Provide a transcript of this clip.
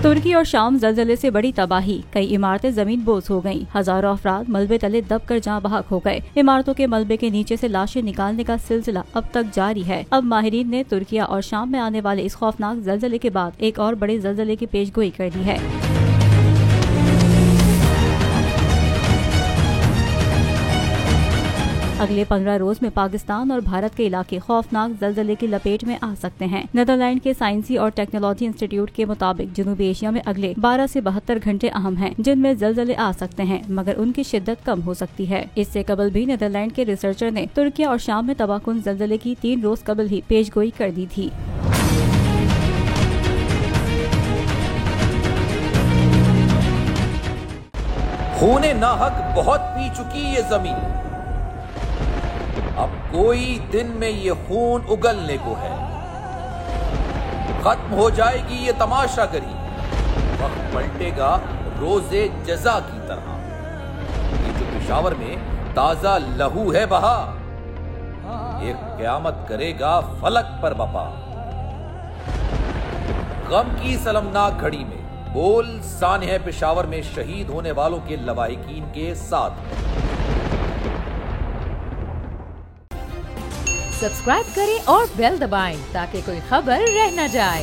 तुर्की और शाम जलजले से बड़ी तबाही, कई इमारतें जमीन बोझ हो गयीं। हजारों अफराद मलबे तले दबकर जहाँ बहक हो गए। इमारतों के मलबे के नीचे से लाशें निकालने का सिलसिला अब तक जारी है। अब माहिरीन ने तुर्किया और शाम में आने वाले इस खौफनाक जलजले के बाद एक और बड़े जलजले की पेशगोई कर दी है। अगले 15 रोज में पाकिस्तान और भारत के इलाके खौफनाक जलजले की लपेट में आ सकते हैं। नीदरलैंड के साइंसी और टेक्नोलॉजी इंस्टीट्यूट के मुताबिक जनूबी एशिया में अगले 12 से 72 घंटे अहम हैं, जिनमें जलजले आ सकते हैं, मगर उनकी शिद्दत कम हो सकती है। इससे कबल भी नीदरलैंड के रिसर्चर ने तुर्किया और शाम में तबाहकुन जलजले की 3 रोज कबल ही पेशगोई कर दी थी। खूने नाहक बहुत पी चुकी ये जमीन, अब कोई दिन में ये खून उगलने को है। खत्म हो जाएगी ये तमाशागरी, वक्त पलटेगा रोजे जजा की तरह। ये जो पेशावर में ताजा लहू है बहा, एक क़यामत करेगा फलक पर बपा। गम की सलमनाक घड़ी में बोल सानह पेशावर में शहीद होने वालों के लवाहिकीन के साथ। सब्सक्राइब करें और बेल दबाएं ताकि कोई खबर रह न जाए।